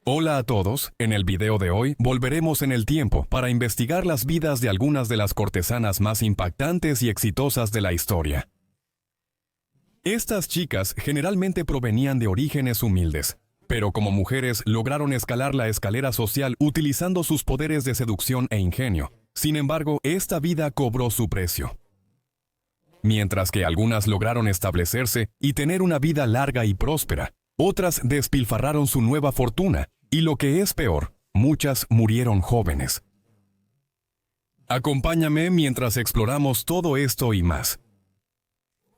Hola a todos, en el video de hoy volveremos en el tiempo para investigar las vidas de algunas de las cortesanas más impactantes y exitosas de la historia. Estas chicas generalmente provenían de orígenes humildes, pero como mujeres lograron escalar la escalera social utilizando sus poderes de seducción e ingenio. Sin embargo, esta vida cobró su precio. Mientras que algunas lograron establecerse y tener una vida larga y próspera, otras despilfarraron su nueva fortuna, y lo que es peor, muchas murieron jóvenes. Acompáñame mientras exploramos todo esto y más.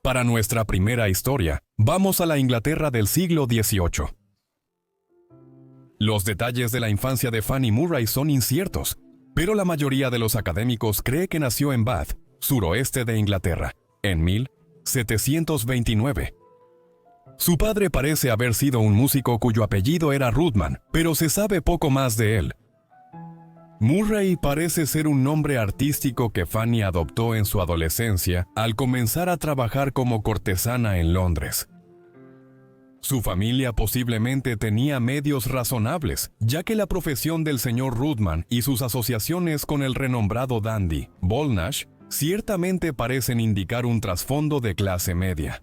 Para nuestra primera historia, vamos a la Inglaterra del siglo XVIII. Los detalles de la infancia de Fanny Murray son inciertos, pero la mayoría de los académicos cree que nació en Bath, suroeste de Inglaterra, en 1729. Su padre parece haber sido un músico cuyo apellido era Rudman, pero se sabe poco más de él. Murray parece ser un nombre artístico que Fanny adoptó en su adolescencia al comenzar a trabajar como cortesana en Londres. Su familia posiblemente tenía medios razonables, ya que la profesión del señor Rudman y sus asociaciones con el renombrado dandy, Ball Nash, ciertamente parecen indicar un trasfondo de clase media.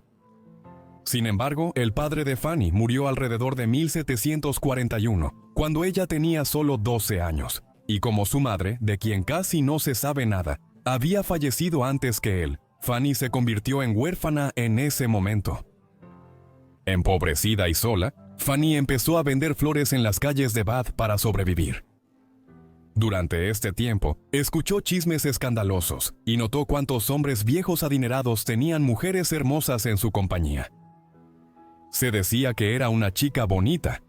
Sin embargo, el padre de Fanny murió alrededor de 1741, cuando ella tenía solo 12 años, y como su madre, de quien casi no se sabe nada, había fallecido antes que él, Fanny se convirtió en huérfana en ese momento. Empobrecida y sola, Fanny empezó a vender flores en las calles de Bath para sobrevivir. Durante este tiempo, escuchó chismes escandalosos y notó cuántos hombres viejos adinerados tenían mujeres hermosas en su compañía. Se decía que era una chica bonita,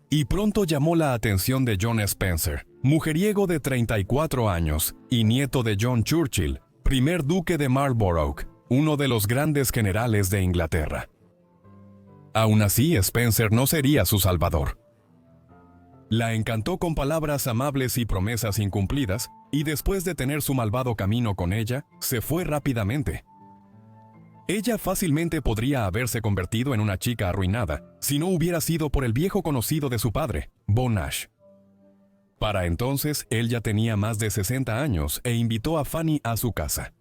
y pronto llamó la atención de John Spencer, mujeriego de 34 años y nieto de John Churchill, primer duque de Marlborough, uno de los grandes generales de Inglaterra. Aún así, Spencer no sería su salvador. La encantó con palabras amables y promesas incumplidas, y después de tener su malvado camino con ella, se fue rápidamente. Ella fácilmente podría haberse convertido en una chica arruinada, si no hubiera sido por el viejo conocido de su padre, Ball Nash. Para entonces, él ya tenía más de 60 años e invitó a Fanny a su casa.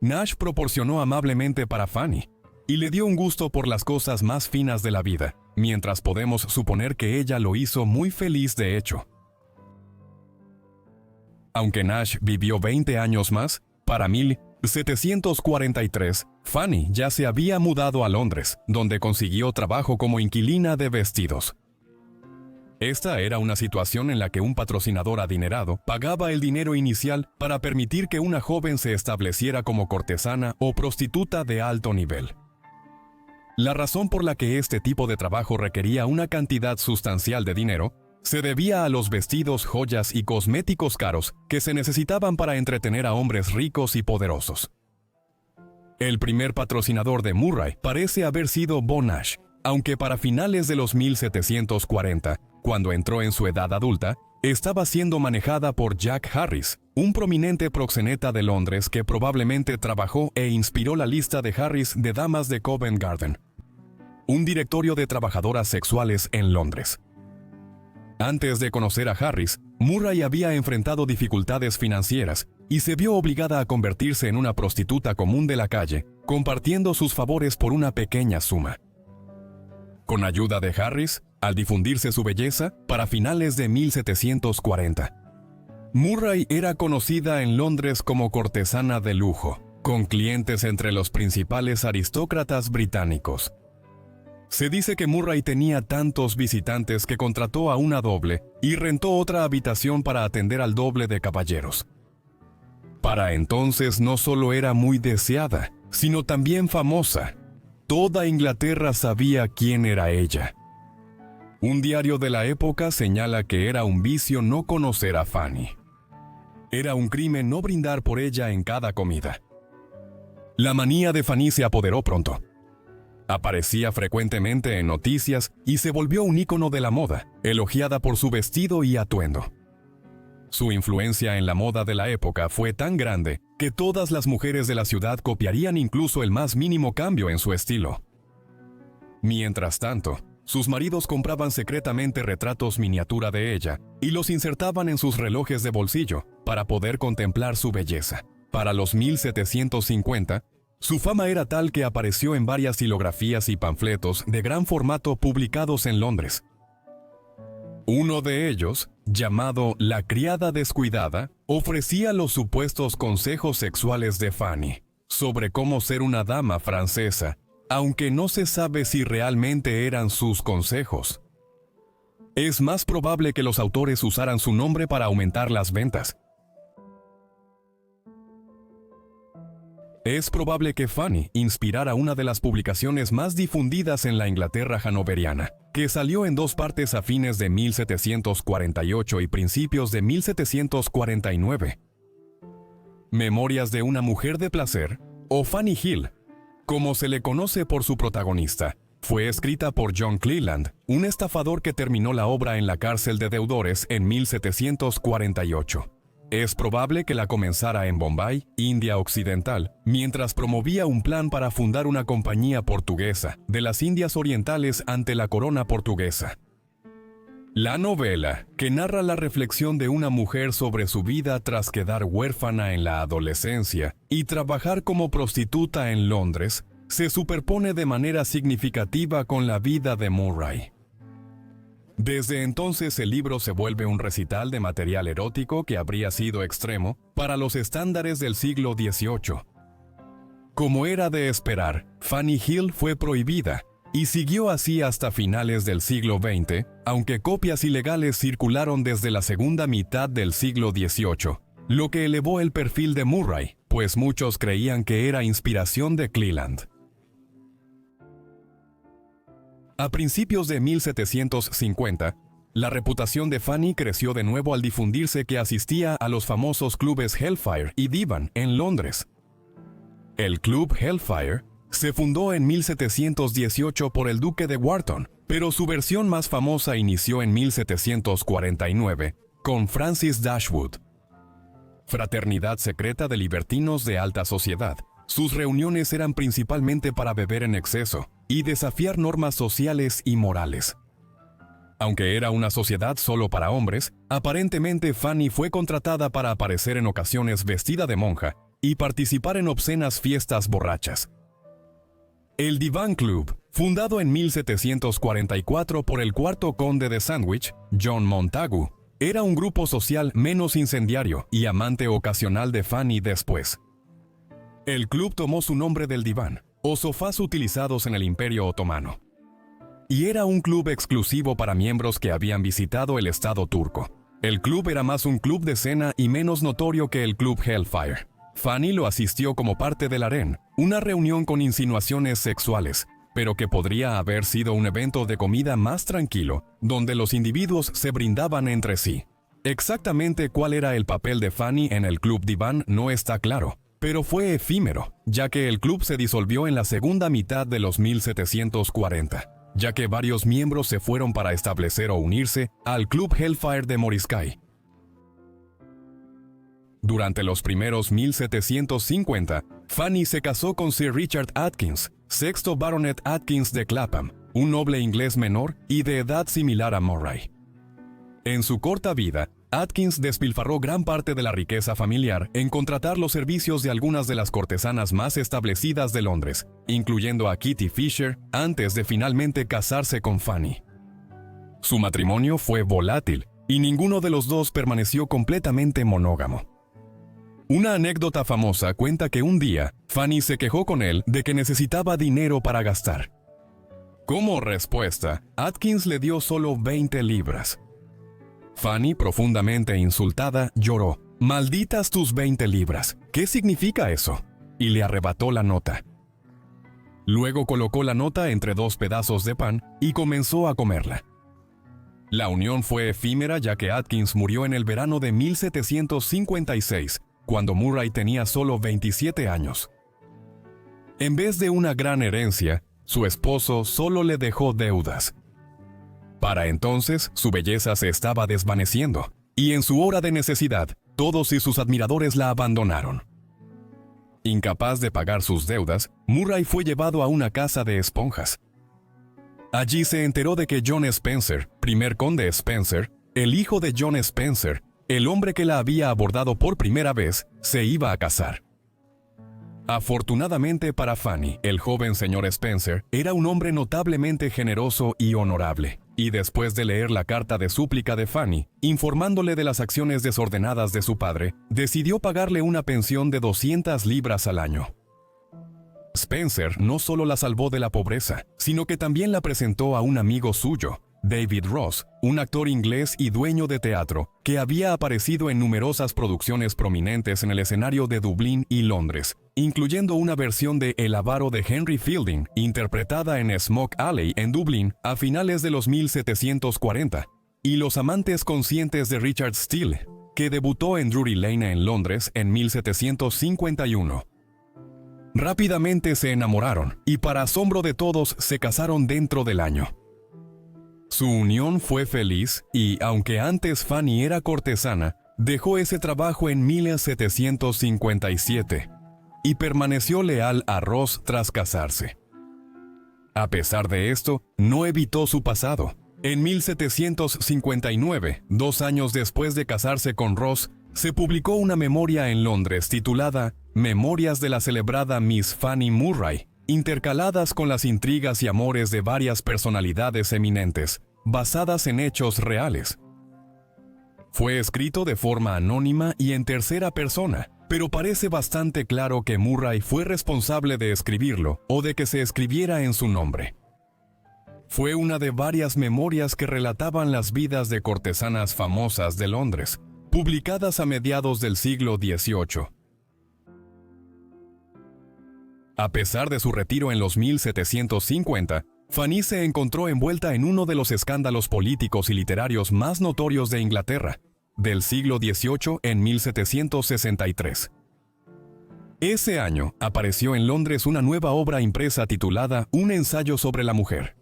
Nash proporcionó amablemente para Fanny, y le dio un gusto por las cosas más finas de la vida, mientras podemos suponer que ella lo hizo muy feliz de hecho. Aunque Nash vivió 20 años más, para 1743, Fanny ya se había mudado a Londres, donde consiguió trabajo como inquilina de vestidos. Esta era una situación en la que un patrocinador adinerado pagaba el dinero inicial para permitir que una joven se estableciera como cortesana o prostituta de alto nivel. La razón por la que este tipo de trabajo requería una cantidad sustancial de dinero se debía a los vestidos, joyas y cosméticos caros que se necesitaban para entretener a hombres ricos y poderosos. El primer patrocinador de Murray parece haber sido Ball Nash, aunque para finales de los 1740, cuando entró en su edad adulta, estaba siendo manejada por Jack Harris, un prominente proxeneta de Londres que probablemente trabajó e inspiró la lista de Harris de damas de Covent Garden, un directorio de trabajadoras sexuales en Londres. Antes de conocer a Harris, Murray había enfrentado dificultades financieras y se vio obligada a convertirse en una prostituta común de la calle, compartiendo sus favores por una pequeña suma. Con ayuda de Harris, al difundirse su belleza, para finales de 1740, Murray era conocida en Londres como cortesana de lujo, con clientes entre los principales aristócratas británicos. Se dice que Murray tenía tantos visitantes que contrató a una doble y rentó otra habitación para atender al doble de caballeros. Para entonces no solo era muy deseada, sino también famosa. Toda Inglaterra sabía quién era ella. Un diario de la época señala que era un vicio no conocer a Fanny. Era un crimen no brindar por ella en cada comida. La manía de Fanny se apoderó pronto. Aparecía frecuentemente en noticias y se volvió un ícono de la moda, elogiada por su vestido y atuendo. Su influencia en la moda de la época fue tan grande que todas las mujeres de la ciudad copiarían incluso el más mínimo cambio en su estilo. Mientras tanto, sus maridos compraban secretamente retratos miniatura de ella y los insertaban en sus relojes de bolsillo para poder contemplar su belleza. Para los 1750, su fama era tal que apareció en varias xilografías y panfletos de gran formato publicados en Londres. Uno de ellos, llamado La criada descuidada, ofrecía los supuestos consejos sexuales de Fanny sobre cómo ser una dama francesa, aunque no se sabe si realmente eran sus consejos. Es más probable que los autores usaran su nombre para aumentar las ventas. Es probable que Fanny inspirara una de las publicaciones más difundidas en la Inglaterra hanoveriana, que salió en dos partes a fines de 1748 y principios de 1749. Memorias de una mujer de placer, o Fanny Hill, como se le conoce por su protagonista, fue escrita por John Cleland, un estafador que terminó la obra en la cárcel de deudores en 1748. Es probable que la comenzara en Bombay, India Occidental, mientras promovía un plan para fundar una compañía portuguesa de las Indias Orientales ante la corona portuguesa. La novela, que narra la reflexión de una mujer sobre su vida tras quedar huérfana en la adolescencia y trabajar como prostituta en Londres, se superpone de manera significativa con la vida de Murray. Desde entonces el libro se vuelve un recital de material erótico que habría sido extremo para los estándares del siglo XVIII. Como era de esperar, Fanny Hill fue prohibida y siguió así hasta finales del siglo XX, aunque copias ilegales circularon desde la segunda mitad del siglo XVIII, lo que elevó el perfil de Murray, pues muchos creían que era inspiración de Cleland. A principios de 1750, la reputación de Fanny creció de nuevo al difundirse que asistía a los famosos clubes Hellfire y Divan en Londres. El club Hellfire se fundó en 1718 por el duque de Wharton, pero su versión más famosa inició en 1749 con Francis Dashwood. Fraternidad secreta de libertinos de alta sociedad, sus reuniones eran principalmente para beber en exceso y desafiar normas sociales y morales. Aunque era una sociedad solo para hombres, aparentemente Fanny fue contratada para aparecer en ocasiones vestida de monja y participar en obscenas fiestas borrachas. El Divan Club, fundado en 1744 por el cuarto conde de Sandwich, John Montagu, era un grupo social menos incendiario y amante ocasional de Fanny después. El club tomó su nombre del diván, o sofás utilizados en el Imperio Otomano. Y era un club exclusivo para miembros que habían visitado el Estado turco. El club era más un club de cena y menos notorio que el club Hellfire. Fanny lo asistió como parte del harén, una reunión con insinuaciones sexuales, pero que podría haber sido un evento de comida más tranquilo, donde los individuos se brindaban entre sí. Exactamente cuál era el papel de Fanny en el club diván no está claro, pero fue efímero, ya que el club se disolvió en la segunda mitad de los 1740, ya que varios miembros se fueron para establecer o unirse al club Hellfire de Morisky. Durante los primeros 1750, Fanny se casó con Sir Richard Atkins, sexto baronet Atkins de Clapham, un noble inglés menor y de edad similar a Murray. En su corta vida, Atkins despilfarró gran parte de la riqueza familiar en contratar los servicios de algunas de las cortesanas más establecidas de Londres, incluyendo a Kitty Fisher, antes de finalmente casarse con Fanny. Su matrimonio fue volátil y ninguno de los dos permaneció completamente monógamo. Una anécdota famosa cuenta que un día, Fanny se quejó con él de que necesitaba dinero para gastar. Como respuesta, Atkins le dio solo 20 libras. Fanny, profundamente insultada, lloró. «Malditas tus 20 libras, ¿qué significa eso?», y le arrebató la nota. Luego colocó la nota entre dos pedazos de pan y comenzó a comerla. La unión fue efímera ya que Atkins murió en el verano de 1756, cuando Murray tenía solo 27 años. En vez de una gran herencia, su esposo solo le dejó deudas. Para entonces, su belleza se estaba desvaneciendo, y en su hora de necesidad, todos y sus admiradores la abandonaron. Incapaz de pagar sus deudas, Murray fue llevado a una casa de esponjas. Allí se enteró de que John Spencer, primer conde Spencer, el hijo de John Spencer, el hombre que la había abordado por primera vez, se iba a casar. Afortunadamente para Fanny, el joven señor Spencer era un hombre notablemente generoso y honorable, y después de leer la carta de súplica de Fanny, informándole de las acciones desordenadas de su padre, decidió pagarle una pensión de 200 libras al año. Spencer no solo la salvó de la pobreza, sino que también la presentó a un amigo suyo, David Ross, un actor inglés y dueño de teatro, que había aparecido en numerosas producciones prominentes en el escenario de Dublín y Londres, incluyendo una versión de El avaro de Henry Fielding, interpretada en Smoke Alley en Dublín a finales de los 1740, y Los amantes conscientes de Richard Steele, que debutó en Drury Lane en Londres en 1751. Rápidamente se enamoraron, y para asombro de todos se casaron dentro del año. Su unión fue feliz y, aunque antes Fanny era cortesana, dejó ese trabajo en 1757 y permaneció leal a Ross tras casarse. A pesar de esto, no evitó su pasado. En 1759, 2 años después de casarse con Ross, se publicó una memoria en Londres titulada Memorias de la celebrada Miss Fanny Murray, intercaladas con las intrigas y amores de varias personalidades eminentes, basadas en hechos reales. Fue escrito de forma anónima y en tercera persona, pero parece bastante claro que Murray fue responsable de escribirlo o de que se escribiera en su nombre. Fue una de varias memorias que relataban las vidas de cortesanas famosas de Londres, publicadas a mediados del siglo XVIII. A pesar de su retiro en los 1750, Fanny se encontró envuelta en uno de los escándalos políticos y literarios más notorios de Inglaterra, del siglo XVIII en 1763. Ese año apareció en Londres una nueva obra impresa titulada Un ensayo sobre la mujer.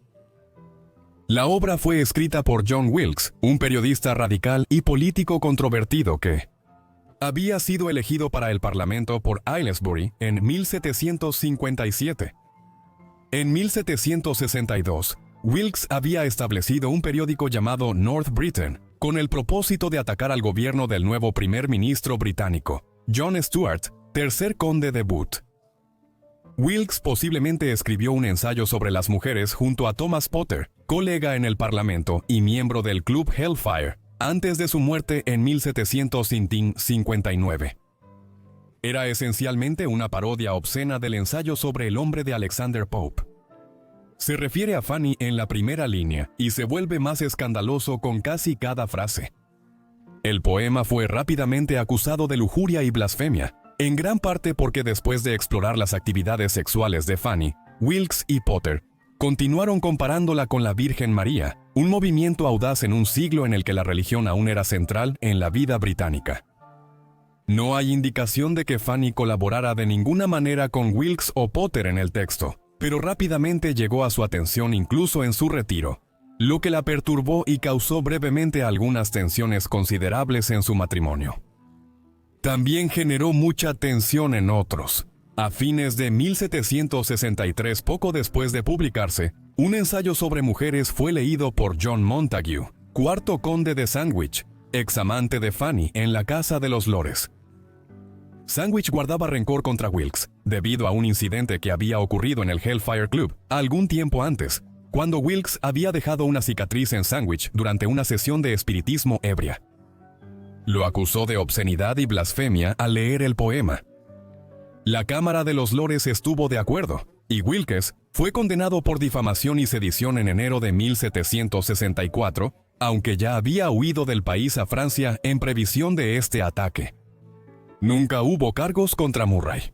La obra fue escrita por John Wilkes, un periodista radical y político controvertido que había sido elegido para el Parlamento por Aylesbury en 1757. En 1762, Wilkes había establecido un periódico llamado North Britain, con el propósito de atacar al gobierno del nuevo primer ministro británico, John Stuart, tercer conde de Bute. Wilkes posiblemente escribió un ensayo sobre las mujeres junto a Thomas Potter, colega en el Parlamento y miembro del Club Hellfire, antes de su muerte en 1759. Era esencialmente una parodia obscena del ensayo sobre el hombre de Alexander Pope. Se refiere a Fanny en la primera línea y se vuelve más escandaloso con casi cada frase. El poema fue rápidamente acusado de lujuria y blasfemia, en gran parte porque después de explorar las actividades sexuales de Fanny, Wilkes y Potter continuaron comparándola con la Virgen María, un movimiento audaz en un siglo en el que la religión aún era central en la vida británica. No hay indicación de que Fanny colaborara de ninguna manera con Wilkes o Potter en el texto, pero rápidamente llegó a su atención incluso en su retiro, lo que la perturbó y causó brevemente algunas tensiones considerables en su matrimonio. También generó mucha tensión en otros. A fines de 1763, poco después de publicarse, un ensayo sobre mujeres fue leído por John Montague, cuarto conde de Sandwich, examante de Fanny en la Casa de los Lores. Sandwich guardaba rencor contra Wilkes, debido a un incidente que había ocurrido en el Hellfire Club algún tiempo antes, cuando Wilkes había dejado una cicatriz en Sandwich durante una sesión de espiritismo ebria. Lo acusó de obscenidad y blasfemia al leer el poema. La Cámara de los Lores estuvo de acuerdo, y Wilkes fue condenado por difamación y sedición en enero de 1764, aunque ya había huido del país a Francia en previsión de este ataque. Nunca hubo cargos contra Murray.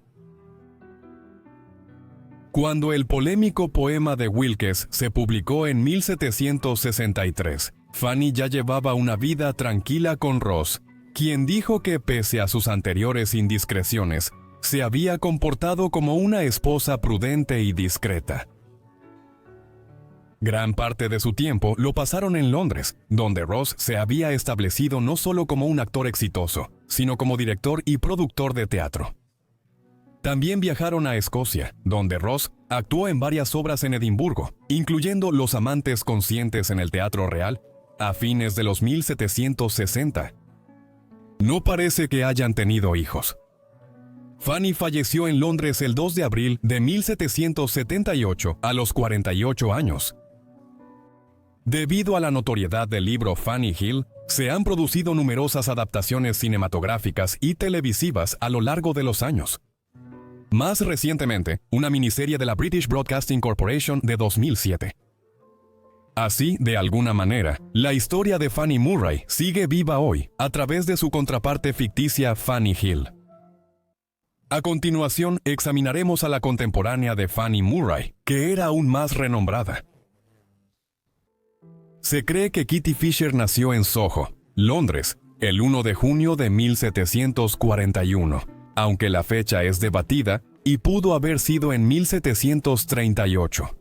Cuando el polémico poema de Wilkes se publicó en 1763, Fanny ya llevaba una vida tranquila con Ross, quien dijo que pese a sus anteriores indiscreciones, se había comportado como una esposa prudente y discreta. Gran parte de su tiempo lo pasaron en Londres, donde Ross se había establecido no solo como un actor exitoso, sino como director y productor de teatro. También viajaron a Escocia, donde Ross actuó en varias obras en Edimburgo, incluyendo Los amantes conscientes en el Teatro Real, a fines de los 1760. No parece que hayan tenido hijos. Fanny falleció en Londres el 2 de abril de 1778 a los 48 años. Debido a la notoriedad del libro Fanny Hill, se han producido numerosas adaptaciones cinematográficas y televisivas a lo largo de los años. Más recientemente, una miniserie de la British Broadcasting Corporation de 2007. Así, de alguna manera, la historia de Fanny Murray sigue viva hoy a través de su contraparte ficticia Fanny Hill. A continuación, examinaremos a la contemporánea de Fanny Murray, que era aún más renombrada. Se cree que Kitty Fisher nació en Soho, Londres, el 1 de junio de 1741, aunque la fecha es debatida y pudo haber sido en 1738.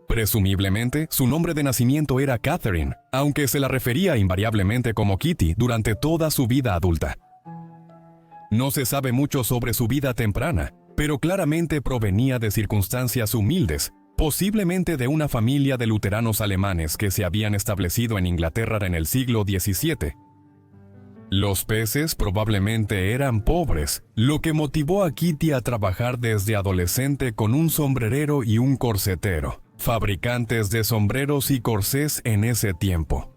Presumiblemente, su nombre de nacimiento era Catherine, aunque se la refería invariablemente como Kitty durante toda su vida adulta. No se sabe mucho sobre su vida temprana, pero claramente provenía de circunstancias humildes, posiblemente de una familia de luteranos alemanes que se habían establecido en Inglaterra en el siglo XVII. Los peces probablemente eran pobres, lo que motivó a Kitty a trabajar desde adolescente con un sombrerero y un corsetero, fabricantes de sombreros y corsés en ese tiempo.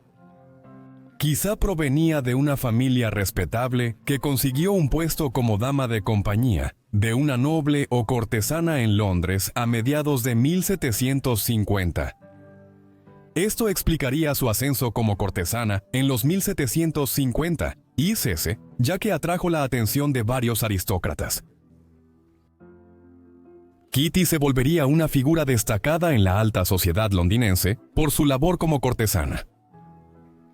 Quizá provenía de una familia respetable que consiguió un puesto como dama de compañía de una noble o cortesana en Londres a mediados de 1750. Esto explicaría su ascenso como cortesana en los 1750 y cese, ya que atrajo la atención de varios aristócratas. Kitty se volvería una figura destacada en la alta sociedad londinense por su labor como cortesana.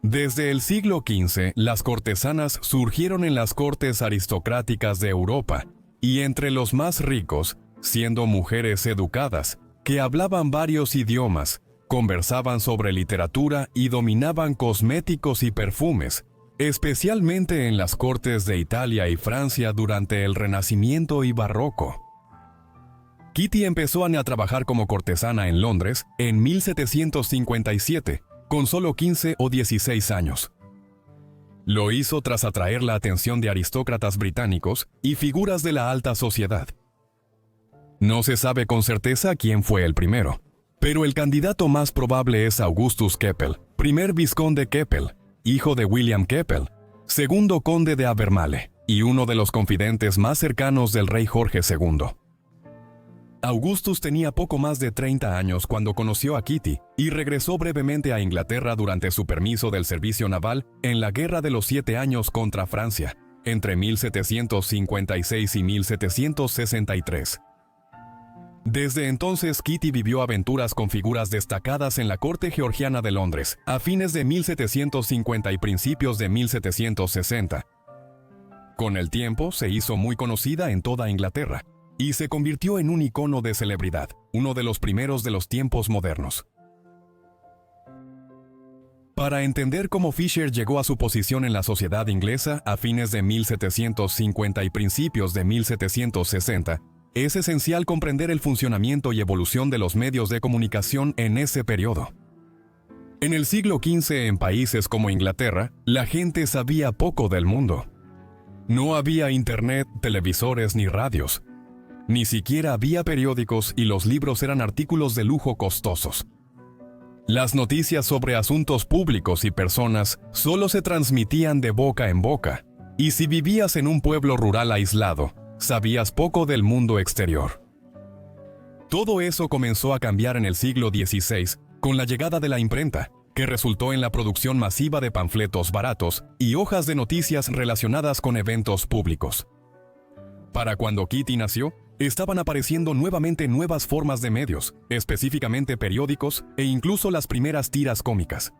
Desde el siglo XV, las cortesanas surgieron en las cortes aristocráticas de Europa, y entre los más ricos, siendo mujeres educadas, que hablaban varios idiomas, conversaban sobre literatura y dominaban cosméticos y perfumes, especialmente en las cortes de Italia y Francia durante el Renacimiento y Barroco. Kitty empezó a trabajar como cortesana en Londres en 1757, con solo 15 o 16 años. Lo hizo tras atraer la atención de aristócratas británicos y figuras de la alta sociedad. No se sabe con certeza quién fue el primero, pero el candidato más probable es Augustus Keppel, primer vizconde Keppel, hijo de William Keppel, segundo conde de Albemarle y uno de los confidentes más cercanos del rey Jorge II. Augustus tenía poco más de 30 años cuando conoció a Kitty y regresó brevemente a Inglaterra durante su permiso del servicio naval en la Guerra de los 7 Años contra Francia, entre 1756 y 1763. Desde entonces, Kitty vivió aventuras con figuras destacadas en la corte georgiana de Londres, a fines de 1750 y principios de 1760. Con el tiempo, se hizo muy conocida en toda Inglaterra, y se convirtió en un icono de celebridad, uno de los primeros de los tiempos modernos. Para entender cómo Fisher llegó a su posición en la sociedad inglesa a fines de 1750 y principios de 1760, es esencial comprender el funcionamiento y evolución de los medios de comunicación en ese periodo. En el siglo XV, en países como Inglaterra, la gente sabía poco del mundo. No había internet, televisores ni radios. Ni siquiera había periódicos y los libros eran artículos de lujo costosos. Las noticias sobre asuntos públicos y personas solo se transmitían de boca en boca, y si vivías en un pueblo rural aislado, sabías poco del mundo exterior. Todo eso comenzó a cambiar en el siglo XVI con la llegada de la imprenta, que resultó en la producción masiva de panfletos baratos y hojas de noticias relacionadas con eventos públicos. Para cuando Kitty nació, estaban apareciendo nuevamente nuevas formas de medios, específicamente periódicos e incluso las primeras tiras cómicas.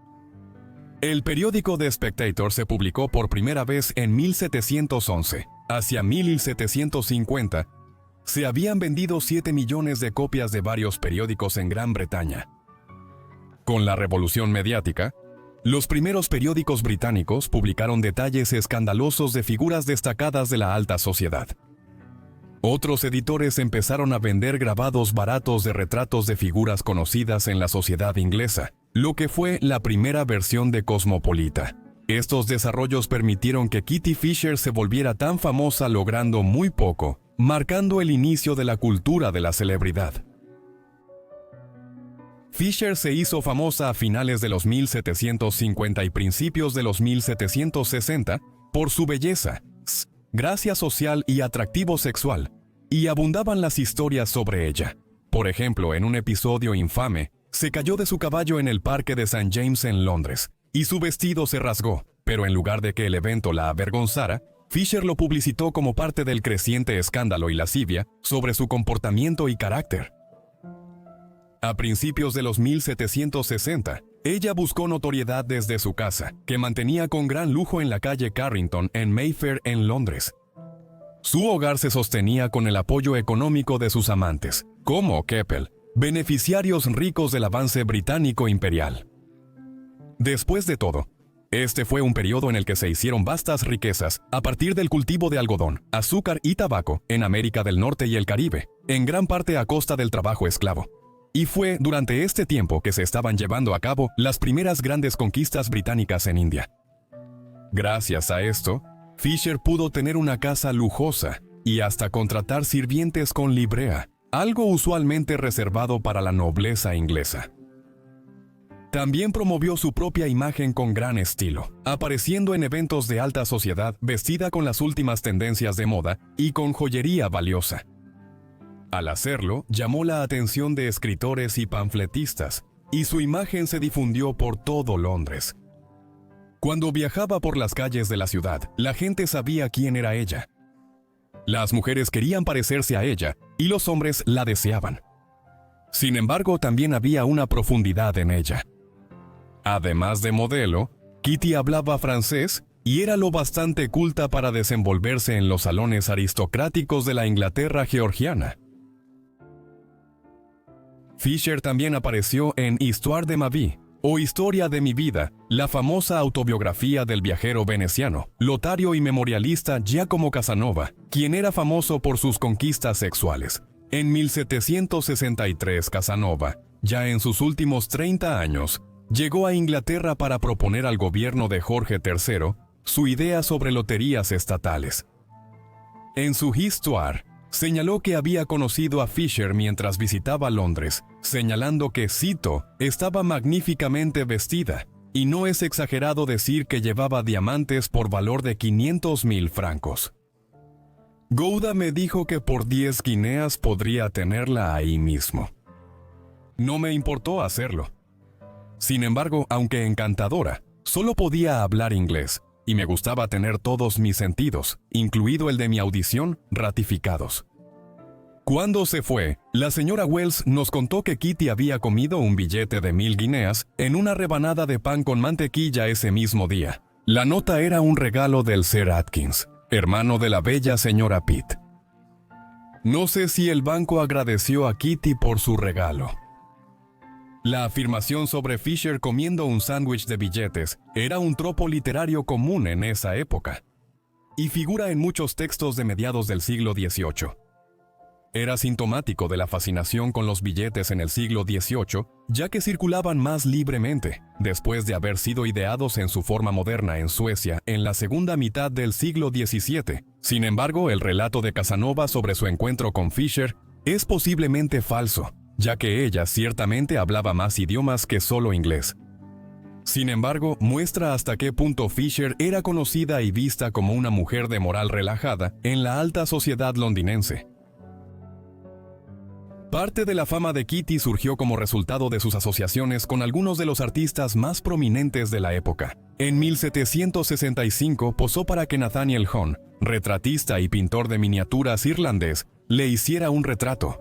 El periódico The Spectator se publicó por primera vez en 1711. Hacia 1750, se habían vendido 7 millones de copias de varios periódicos en Gran Bretaña. Con la revolución mediática, los primeros periódicos británicos publicaron detalles escandalosos de figuras destacadas de la alta sociedad. Otros editores empezaron a vender grabados baratos de retratos de figuras conocidas en la sociedad inglesa, lo que fue la primera versión de Cosmopolita. Estos desarrollos permitieron que Kitty Fisher se volviera tan famosa logrando muy poco, marcando el inicio de la cultura de la celebridad. Fisher se hizo famosa a finales de los 1750 y principios de los 1760 por su belleza, gracia social y atractivo sexual, y abundaban las historias sobre ella. Por ejemplo, en un episodio infame, se cayó de su caballo en el parque de St. James en Londres, y su vestido se rasgó, pero en lugar de que el evento la avergonzara, Fisher lo publicitó como parte del creciente escándalo y lascivia sobre su comportamiento y carácter. A principios de los 1760, ella buscó notoriedad desde su casa, que mantenía con gran lujo en la calle Carrington en Mayfair, en Londres. Su hogar se sostenía con el apoyo económico de sus amantes, como Keppel, beneficiarios ricos del avance británico imperial. Después de todo, este fue un periodo en el que se hicieron vastas riquezas a partir del cultivo de algodón, azúcar y tabaco en América del Norte y el Caribe, en gran parte a costa del trabajo esclavo. Y fue durante este tiempo que se estaban llevando a cabo las primeras grandes conquistas británicas en India. Gracias a esto, Fisher pudo tener una casa lujosa y hasta contratar sirvientes con librea, algo usualmente reservado para la nobleza inglesa. También promovió su propia imagen con gran estilo, apareciendo en eventos de alta sociedad vestida con las últimas tendencias de moda y con joyería valiosa. Al hacerlo, llamó la atención de escritores y panfletistas, y su imagen se difundió por todo Londres. Cuando viajaba por las calles de la ciudad, la gente sabía quién era ella. Las mujeres querían parecerse a ella, y los hombres la deseaban. Sin embargo, también había una profundidad en ella. Además de modelo, Kitty hablaba francés y era lo bastante culta para desenvolverse en los salones aristocráticos de la Inglaterra georgiana. Fisher también apareció en Histoire de ma vie, o Historia de mi vida, la famosa autobiografía del viajero veneciano, lotario y memorialista Giacomo Casanova, quien era famoso por sus conquistas sexuales. En 1763, Casanova, ya en sus últimos 30 años, llegó a Inglaterra para proponer al gobierno de Jorge III su idea sobre loterías estatales. En su Histoire, señaló que había conocido a Fisher mientras visitaba Londres, señalando que, cito, estaba magníficamente vestida, y no es exagerado decir que llevaba diamantes por valor de 500,000 francos. Gouda me dijo que por 10 guineas podría tenerla ahí mismo. No me importó hacerlo. Sin embargo, aunque encantadora, solo podía hablar inglés, y me gustaba tener todos mis sentidos, incluido el de mi audición, ratificados. Cuando se fue, la señora Wells nos contó que Kitty había comido un billete de 1000 guineas en una rebanada de pan con mantequilla ese mismo día. La nota era un regalo del Sir Atkins, hermano de la bella señora Pitt. No sé si el banco agradeció a Kitty por su regalo. La afirmación sobre Fisher comiendo un sándwich de billetes era un tropo literario común en esa época, y figura en muchos textos de mediados del siglo XVIII. Era sintomático de la fascinación con los billetes en el siglo XVIII, ya que circulaban más libremente, después de haber sido ideados en su forma moderna en Suecia en la segunda mitad del siglo XVII. Sin embargo, el relato de Casanova sobre su encuentro con Fisher es posiblemente falso, ya que ella ciertamente hablaba más idiomas que solo inglés. Sin embargo, muestra hasta qué punto Fisher era conocida y vista como una mujer de moral relajada en la alta sociedad londinense. Parte de la fama de Kitty surgió como resultado de sus asociaciones con algunos de los artistas más prominentes de la época. En 1765 posó para que Nathaniel Hone, retratista y pintor de miniaturas irlandés, le hiciera un retrato.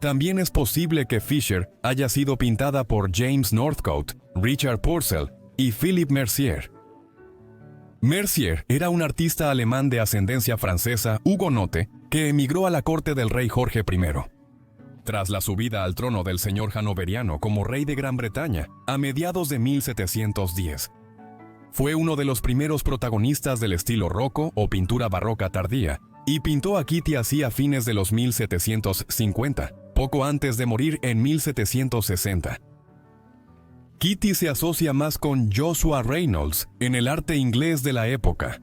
También es posible que Fisher haya sido pintada por James Northcote, Richard Purcell y Philippe Mercier. Mercier era un artista alemán de ascendencia francesa hugonote que emigró a la corte del rey Jorge I. Tras la subida al trono del señor hanoveriano como rey de Gran Bretaña a mediados de 1710. Fue uno de los primeros protagonistas del estilo roco o pintura barroca tardía, y pintó a Kitty así a fines de los 1750, poco antes de morir en 1760. Kitty se asocia más con Joshua Reynolds en el arte inglés de la época.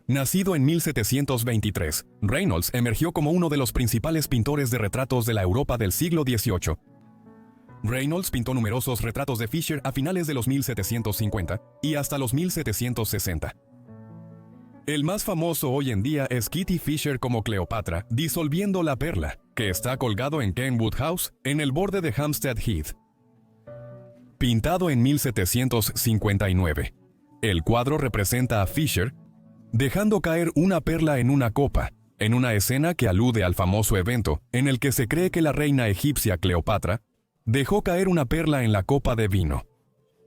Nacido en 1723, Reynolds emergió como uno de los principales pintores de retratos de la Europa del siglo XVIII. Reynolds pintó numerosos retratos de Fisher a finales de los 1750 y hasta los 1760. El más famoso hoy en día es Kitty Fisher como Cleopatra, disolviendo la perla, que está colgado en Kenwood House, en el borde de Hampstead Heath. Pintado en 1759, el cuadro representa a Fisher dejando caer una perla en una copa, en una escena que alude al famoso evento en el que se cree que la reina egipcia Cleopatra dejó caer una perla en la copa de vino,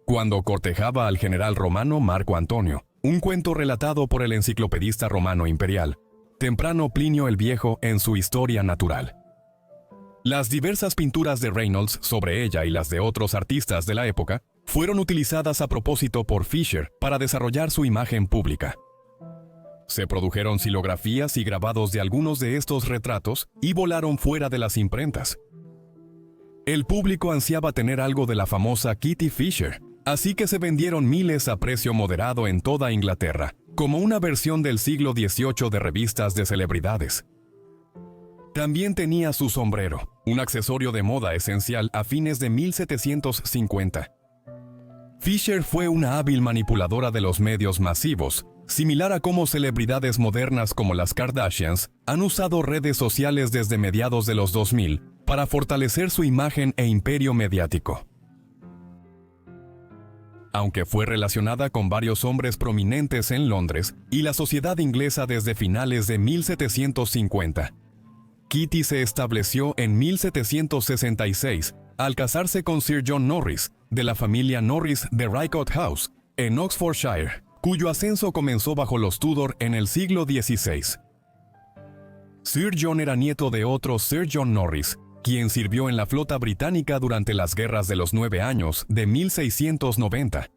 cuando cortejaba al general romano Marco Antonio, un cuento relatado por el enciclopedista romano imperial, temprano Plinio el Viejo en su Historia Natural. Las diversas pinturas de Reynolds sobre ella y las de otros artistas de la época fueron utilizadas a propósito por Fisher para desarrollar su imagen pública. Se produjeron xilografías y grabados de algunos de estos retratos y volaron fuera de las imprentas. El público ansiaba tener algo de la famosa Kitty Fisher, así que se vendieron miles a precio moderado en toda Inglaterra, como una versión del siglo XVIII de revistas de celebridades. También tenía su sombrero, un accesorio de moda esencial a fines de 1750. Fisher fue una hábil manipuladora de los medios masivos, similar a cómo celebridades modernas como las Kardashians han usado redes sociales desde mediados de los 2000 para fortalecer su imagen e imperio mediático. Aunque fue relacionada con varios hombres prominentes en Londres y la sociedad inglesa desde finales de 1750, Kitty se estableció en 1766 al casarse con Sir John Norris, de la familia Norris de Rycote House, en Oxfordshire, cuyo ascenso comenzó bajo los Tudor en el siglo XVI. Sir John era nieto de otro Sir John Norris, quien sirvió en la flota británica durante las guerras de los 9 años de 1690,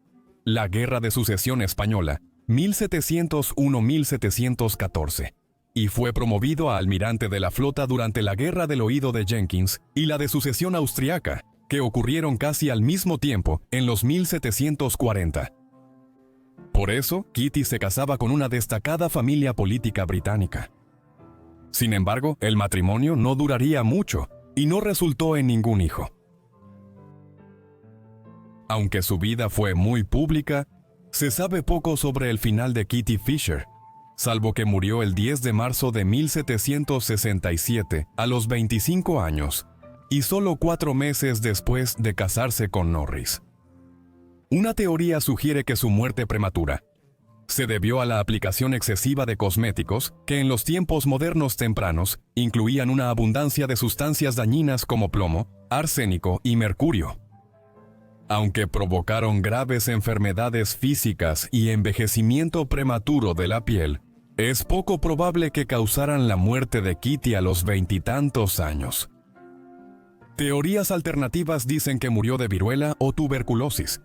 la Guerra de Sucesión Española, 1701-1714, y fue promovido a almirante de la flota durante la Guerra del Oído de Jenkins y la de Sucesión Austriaca, que ocurrieron casi al mismo tiempo en los 1740. Por eso, Kitty se casaba con una destacada familia política británica. Sin embargo, el matrimonio no duraría mucho y no resultó en ningún hijo. Aunque su vida fue muy pública, se sabe poco sobre el final de Kitty Fisher, salvo que murió el 10 de marzo de 1767 a los 25 años, y solo 4 meses después de casarse con Norris. Una teoría sugiere que su muerte prematura se debió a la aplicación excesiva de cosméticos que en los tiempos modernos tempranos incluían una abundancia de sustancias dañinas como plomo, arsénico y mercurio. Aunque provocaron graves enfermedades físicas y envejecimiento prematuro de la piel, es poco probable que causaran la muerte de Kitty a los 20 y tantos años. Teorías alternativas dicen que murió de viruela o tuberculosis.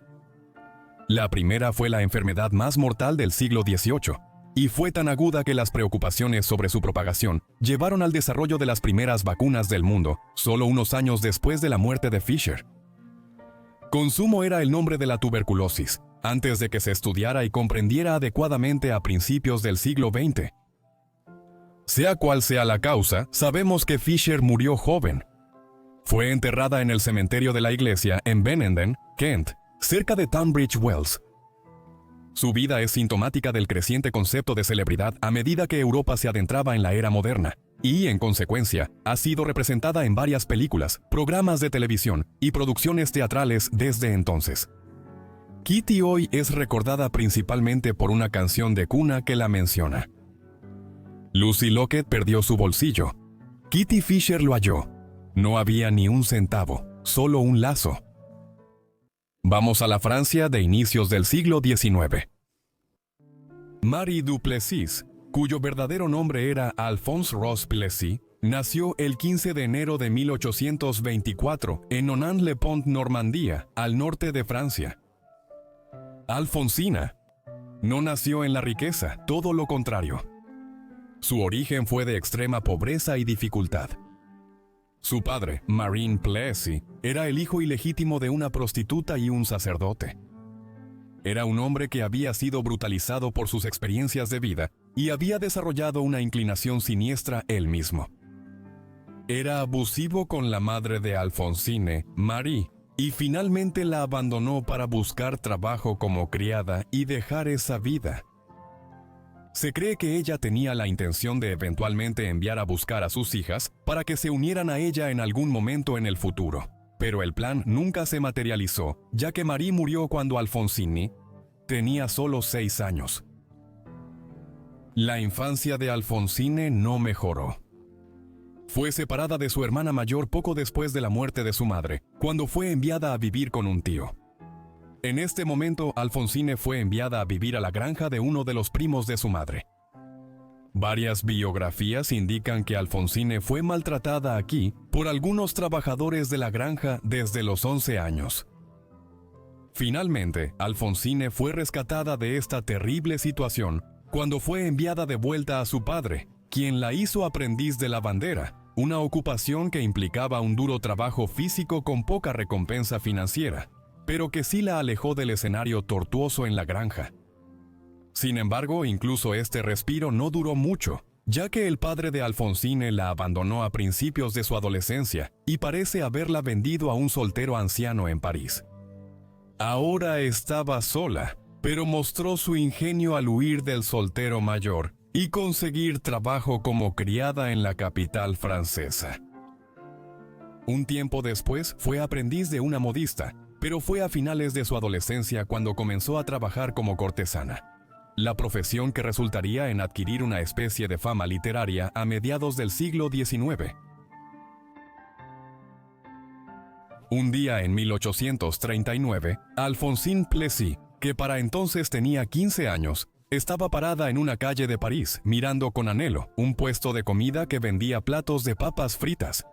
La primera fue la enfermedad más mortal del siglo XVIII, y fue tan aguda que las preocupaciones sobre su propagación llevaron al desarrollo de las primeras vacunas del mundo, solo unos años después de la muerte de Fisher. Consumo era el nombre de la tuberculosis, antes de que se estudiara y comprendiera adecuadamente a principios del siglo XX. Sea cual sea la causa, sabemos que Fisher murió joven. Fue enterrada en el cementerio de la iglesia en Benenden, Kent, cerca de Tunbridge Wells. Su vida es sintomática del creciente concepto de celebridad a medida que Europa se adentraba en la era moderna, y, en consecuencia, ha sido representada en varias películas, programas de televisión y producciones teatrales desde entonces. Kitty hoy es recordada principalmente por una canción de cuna que la menciona. Lucy Lockett perdió su bolsillo. Kitty Fisher lo halló. No había ni un centavo, solo un lazo. Vamos a la Francia de inicios del siglo XIX. Marie Duplessis, cuyo verdadero nombre era Alphonse Rose Plessis, nació el 15 de enero de 1824 en Nonant-le-Pont, Normandía, al norte de Francia. Alfonsina no nació en la riqueza, todo lo contrario. Su origen fue de extrema pobreza y dificultad. Su padre, Marin Plessy, era el hijo ilegítimo de una prostituta y un sacerdote. Era un hombre que había sido brutalizado por sus experiencias de vida y había desarrollado una inclinación siniestra él mismo. Era abusivo con la madre de Alfonsine, Marie, y finalmente la abandonó para buscar trabajo como criada y dejar esa vida. Se cree que ella tenía la intención de eventualmente enviar a buscar a sus hijas para que se unieran a ella en algún momento en el futuro. Pero el plan nunca se materializó, ya que Marie murió cuando Alfonsine tenía solo 6 años. La infancia de Alfonsine no mejoró. Fue separada de su hermana mayor poco después de la muerte de su madre, cuando fue enviada a vivir con un tío. En este momento, Alfonsine fue enviada a vivir a la granja de uno de los primos de su madre. Varias biografías indican que Alfonsine fue maltratada aquí por algunos trabajadores de la granja desde los 11 años. Finalmente, Alfonsine fue rescatada de esta terrible situación cuando fue enviada de vuelta a su padre, quien la hizo aprendiz de lavandera, una ocupación que implicaba un duro trabajo físico con poca recompensa financiera, pero que sí la alejó del escenario tortuoso en la granja. Sin embargo, incluso este respiro no duró mucho, ya que el padre de Alfonsine la abandonó a principios de su adolescencia y parece haberla vendido a un soltero anciano en París. Ahora estaba sola, pero mostró su ingenio al huir del soltero mayor y conseguir trabajo como criada en la capital francesa. Un tiempo después fue aprendiz de una modista, pero fue a finales de su adolescencia cuando comenzó a trabajar como cortesana, la profesión que resultaría en adquirir una especie de fama literaria a mediados del siglo XIX. Un día en 1839, Alphonsine Plessy, que para entonces tenía 15 años, estaba parada en una calle de París mirando con anhelo un puesto de comida que vendía platos de papas fritas.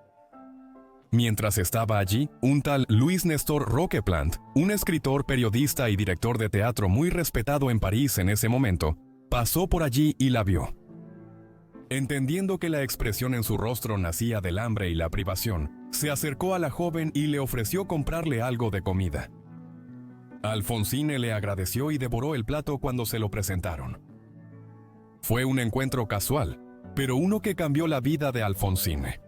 Mientras estaba allí, un tal Louis Nestor Roqueplant, un escritor, periodista y director de teatro muy respetado en París en ese momento, pasó por allí y la vio. Entendiendo que la expresión en su rostro nacía del hambre y la privación, se acercó a la joven y le ofreció comprarle algo de comida. Alfonsine le agradeció y devoró el plato cuando se lo presentaron. Fue un encuentro casual, pero uno que cambió la vida de Alfonsine.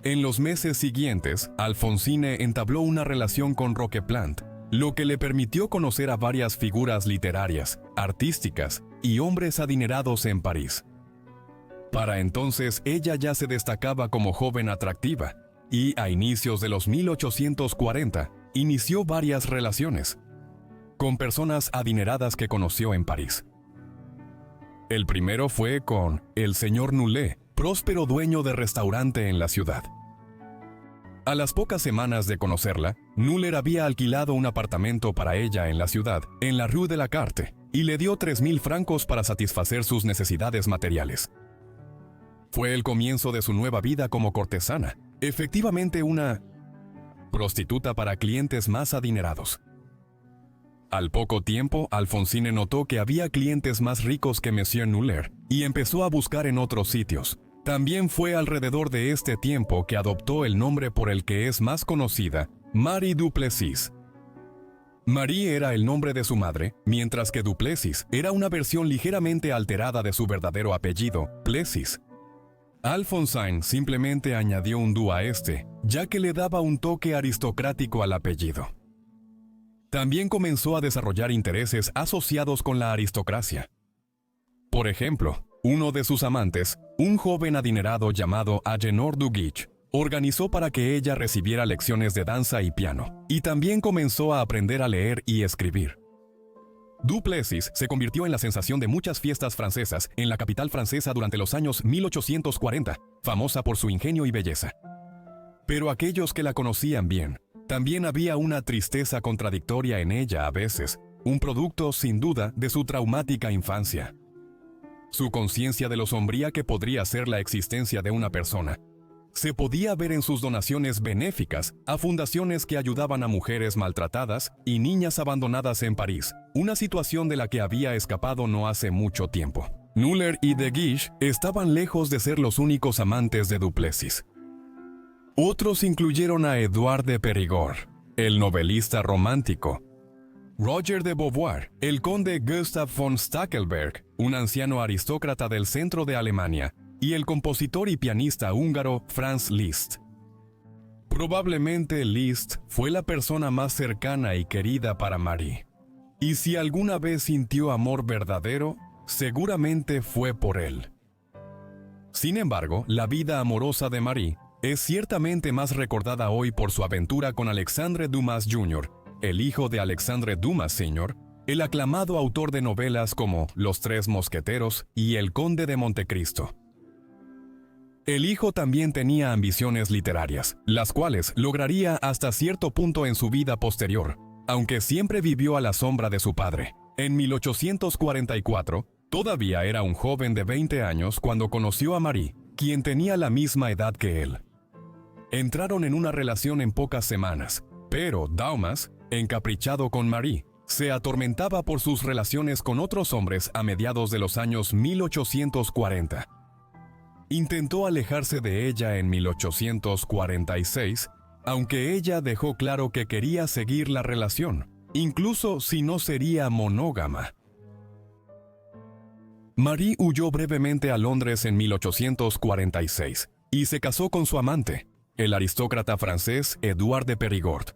En los meses siguientes, Alfonsine entabló una relación con Roqueplant, lo que le permitió conocer a varias figuras literarias, artísticas y hombres adinerados en París. Para entonces, ella ya se destacaba como joven atractiva, y a inicios de los 1840, inició varias relaciones con personas adineradas que conoció en París. El primero fue con el señor Nollet, próspero dueño de restaurante en la ciudad. A las pocas semanas de conocerla, Nollet había alquilado un apartamento para ella en la ciudad, en la Rue de la Carte, y le dio 3.000 francos para satisfacer sus necesidades materiales. Fue el comienzo de su nueva vida como cortesana, efectivamente una prostituta para clientes más adinerados. Al poco tiempo, Alfonsine notó que había clientes más ricos que Monsieur Nollet y empezó a buscar en otros sitios. También fue alrededor de este tiempo que adoptó el nombre por el que es más conocida, Marie Duplessis. Marie era el nombre de su madre, mientras que Duplessis era una versión ligeramente alterada de su verdadero apellido, Plessis. Alphonsine simplemente añadió un du a este, ya que le daba un toque aristocrático al apellido. También comenzó a desarrollar intereses asociados con la aristocracia. Por ejemplo, uno de sus amantes, un joven adinerado llamado Agénor du Guiche, organizó para que ella recibiera lecciones de danza y piano, y también comenzó a aprender a leer y escribir. Duplessis se convirtió en la sensación de muchas fiestas francesas en la capital francesa durante los años 1840, famosa por su ingenio y belleza. Pero aquellos que la conocían bien, también había una tristeza contradictoria en ella a veces, un producto, sin duda, de su traumática infancia. Su conciencia de lo sombría que podría ser la existencia de una persona se podía ver en sus donaciones benéficas a fundaciones que ayudaban a mujeres maltratadas y niñas abandonadas en París, una situación de la que había escapado no hace mucho tiempo. Nuller y de Guiche estaban lejos de ser los únicos amantes de Duplessis. Otros incluyeron a Édouard de Périgord, el novelista romántico, Roger de Beauvoir, el conde Gustav von Stackelberg, un anciano aristócrata del centro de Alemania, y el compositor y pianista húngaro Franz Liszt. Probablemente Liszt fue la persona más cercana y querida para Marie. Y si alguna vez sintió amor verdadero, seguramente fue por él. Sin embargo, la vida amorosa de Marie es ciertamente más recordada hoy por su aventura con Alexandre Dumas Jr., el hijo de Alexandre Dumas Sr., el aclamado autor de novelas como Los Tres Mosqueteros y El Conde de Montecristo. El hijo también tenía ambiciones literarias, las cuales lograría hasta cierto punto en su vida posterior, aunque siempre vivió a la sombra de su padre. En 1844, todavía era un joven de 20 años cuando conoció a Marie, quien tenía la misma edad que él. Entraron en una relación en pocas semanas, pero Dumas, encaprichado con Marie, se atormentaba por sus relaciones con otros hombres a mediados de los años 1840. Intentó alejarse de ella en 1846, aunque ella dejó claro que quería seguir la relación, incluso si no sería monógama. Marie huyó brevemente a Londres en 1846 y se casó con su amante, el aristócrata francés Édouard de Périgord.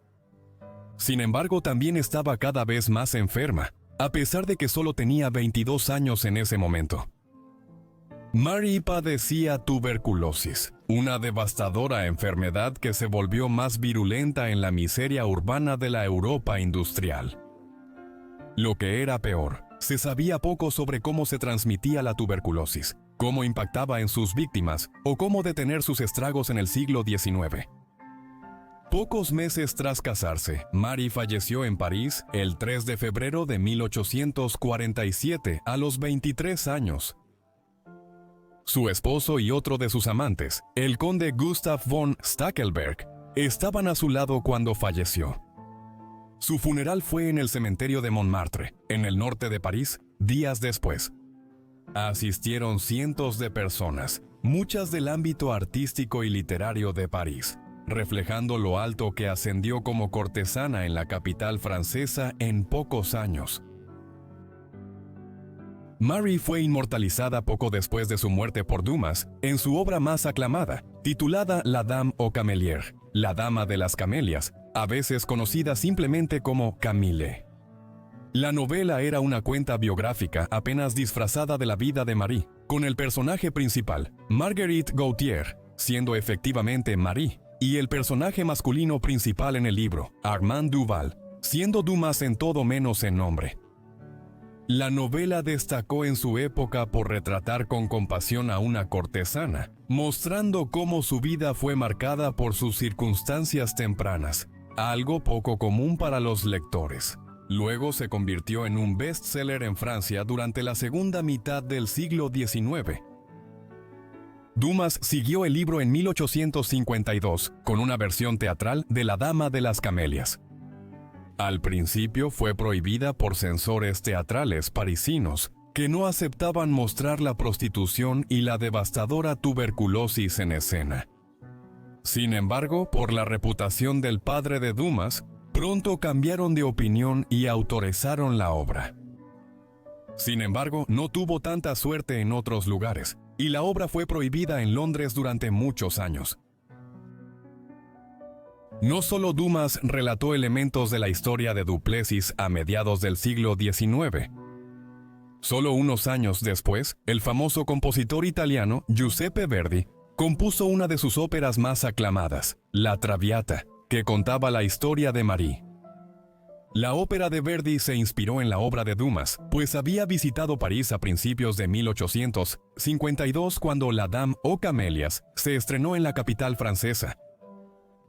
Sin embargo, también estaba cada vez más enferma, a pesar de que solo tenía 22 años en ese momento. Marie padecía tuberculosis, una devastadora enfermedad que se volvió más virulenta en la miseria urbana de la Europa industrial. Lo que era peor, se sabía poco sobre cómo se transmitía la tuberculosis, cómo impactaba en sus víctimas o cómo detener sus estragos en el siglo XIX. Pocos meses tras casarse, Marie falleció en París el 3 de febrero de 1847 a los 23 años. Su esposo y otro de sus amantes, el conde Gustav von Stackelberg, estaban a su lado cuando falleció. Su funeral fue en el cementerio de Montmartre, en el norte de París, días después. Asistieron cientos de personas, muchas del ámbito artístico y literario de París, reflejando lo alto que ascendió como cortesana en la capital francesa en pocos años. Marie fue inmortalizada poco después de su muerte por Dumas en su obra más aclamada, titulada La Dame aux Camélias, la Dama de las Camelias, a veces conocida simplemente como Camille. La novela era una cuenta biográfica apenas disfrazada de la vida de Marie, con el personaje principal, Marguerite Gautier, siendo efectivamente Marie, y el personaje masculino principal en el libro, Armand Duval, siendo Dumas en todo menos en nombre. La novela destacó en su época por retratar con compasión a una cortesana, mostrando cómo su vida fue marcada por sus circunstancias tempranas, algo poco común para los lectores. Luego se convirtió en un bestseller en Francia durante la segunda mitad del siglo XIX. Dumas siguió el libro en 1852 con una versión teatral de La Dama de las Camelias. Al principio fue prohibida por censores teatrales parisinos que no aceptaban mostrar la prostitución y la devastadora tuberculosis en escena. Sin embargo, por la reputación del padre de Dumas, pronto cambiaron de opinión y autorizaron la obra. Sin embargo, no tuvo tanta suerte en otros lugares, y la obra fue prohibida en Londres durante muchos años. No solo Dumas relató elementos de la historia de Duplessis a mediados del siglo XIX. Solo unos años después, el famoso compositor italiano Giuseppe Verdi compuso una de sus óperas más aclamadas, La Traviata, que contaba la historia de Marie. La ópera de Verdi se inspiró en la obra de Dumas, pues había visitado París a principios de 1852 cuando La Dame aux Camélias se estrenó en la capital francesa.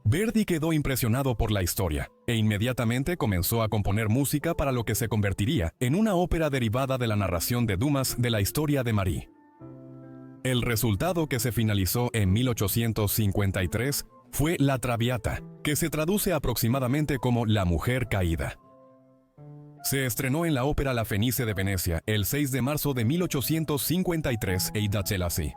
Verdi quedó impresionado por la historia e inmediatamente comenzó a componer música para lo que se convertiría en una ópera derivada de la narración de Dumas de la historia de Marie. El resultado, que se finalizó en 1853, fue La Traviata, que se traduce aproximadamente como La Mujer Caída. Se estrenó en la Ópera La Fenice de Venecia el 6 de marzo de 1853 e Idaccela así.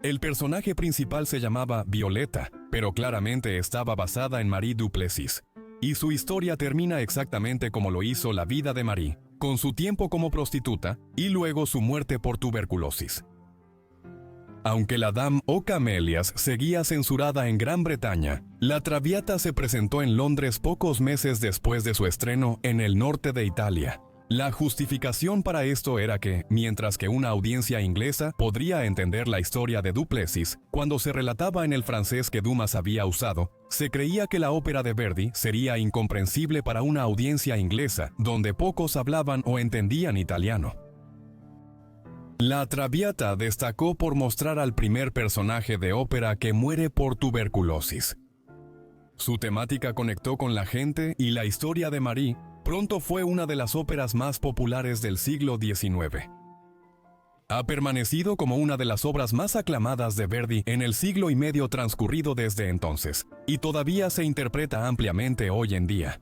El personaje principal se llamaba Violeta, pero claramente estaba basada en Marie Duplessis, y su historia termina exactamente como lo hizo la vida de Marie, con su tiempo como prostituta y luego su muerte por tuberculosis. Aunque la Dame aux Camélias seguía censurada en Gran Bretaña, La Traviata se presentó en Londres pocos meses después de su estreno en el norte de Italia. La justificación para esto era que, mientras que una audiencia inglesa podría entender la historia de Duplessis cuando se relataba en el francés que Dumas había usado, se creía que la ópera de Verdi sería incomprensible para una audiencia inglesa donde pocos hablaban o entendían italiano. La Traviata destacó por mostrar al primer personaje de ópera que muere por tuberculosis. Su temática conectó con la gente y la historia de Marie pronto fue una de las óperas más populares del siglo XIX. Ha permanecido como una de las obras más aclamadas de Verdi en el siglo y medio transcurrido desde entonces, y todavía se interpreta ampliamente hoy en día.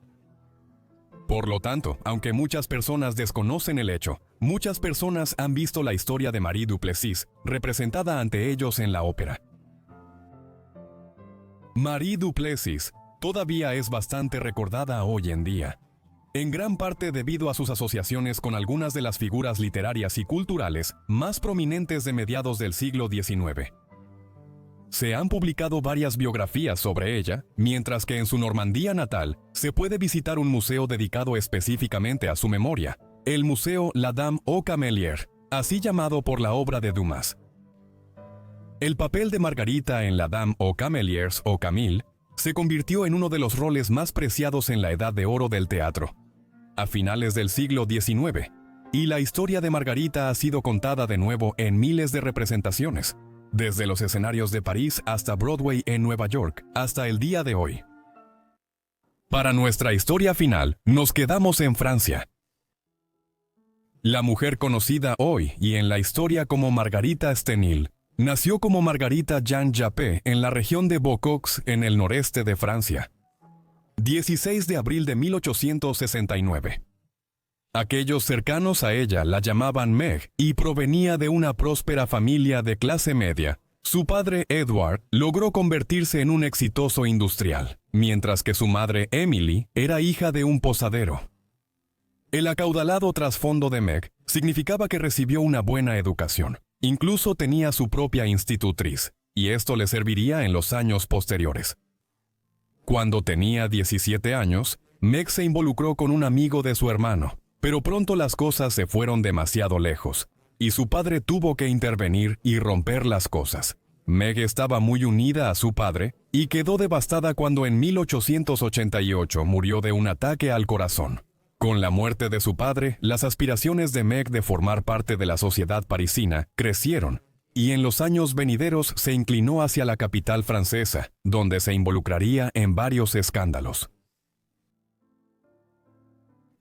Por lo tanto, aunque muchas personas desconocen el hecho, muchas personas han visto la historia de Marie Duplessis representada ante ellos en la ópera. Marie Duplessis todavía es bastante recordada hoy en día, en gran parte debido a sus asociaciones con algunas de las figuras literarias y culturales más prominentes de mediados del siglo XIX. Se han publicado varias biografías sobre ella, mientras que en su Normandía natal se puede visitar un museo dedicado específicamente a su memoria, el Museo La Dame aux Camélias, así llamado por la obra de Dumas. El papel de Margarita en La Dame aux Camélias o Camille se convirtió en uno de los roles más preciados en la Edad de Oro del teatro, a finales del siglo XIX, y la historia de Margarita ha sido contada de nuevo en miles de representaciones, desde los escenarios de París hasta Broadway en Nueva York, hasta el día de hoy. Para nuestra historia final, nos quedamos en Francia. La mujer conocida hoy y en la historia como Margarita Stenil, nació como Margarita Jean Jappé en la región de Beaucoux, en el noreste de Francia. 16 de abril de 1869. Aquellos cercanos a ella la llamaban Meg y provenía de una próspera familia de clase media. Su padre, Edward, logró convertirse en un exitoso industrial, mientras que su madre, Emily, era hija de un posadero. El acaudalado trasfondo de Meg significaba que recibió una buena educación. Incluso tenía su propia institutriz, y esto le serviría en los años posteriores. Cuando tenía 17 años, Meg se involucró con un amigo de su hermano, pero pronto las cosas se fueron demasiado lejos, y su padre tuvo que intervenir y romper las cosas. Meg estaba muy unida a su padre y quedó devastada cuando en 1888 murió de un ataque al corazón. Con la muerte de su padre, las aspiraciones de Meg de formar parte de la sociedad parisina crecieron, y en los años venideros se inclinó hacia la capital francesa, donde se involucraría en varios escándalos.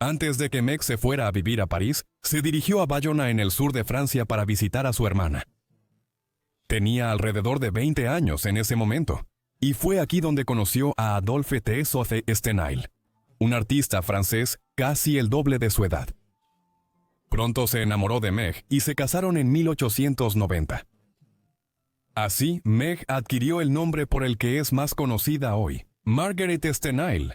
Antes de que Meg se fuera a vivir a París, se dirigió a Bayona en el sur de Francia para visitar a su hermana. Tenía alrededor de 20 años en ese momento, y fue aquí donde conoció a Adolphe Tissot Stenil, un artista francés casi el doble de su edad. Pronto se enamoró de Meg y se casaron en 1890. Así, Meg adquirió el nombre por el que es más conocida hoy, Marguerite Stenil.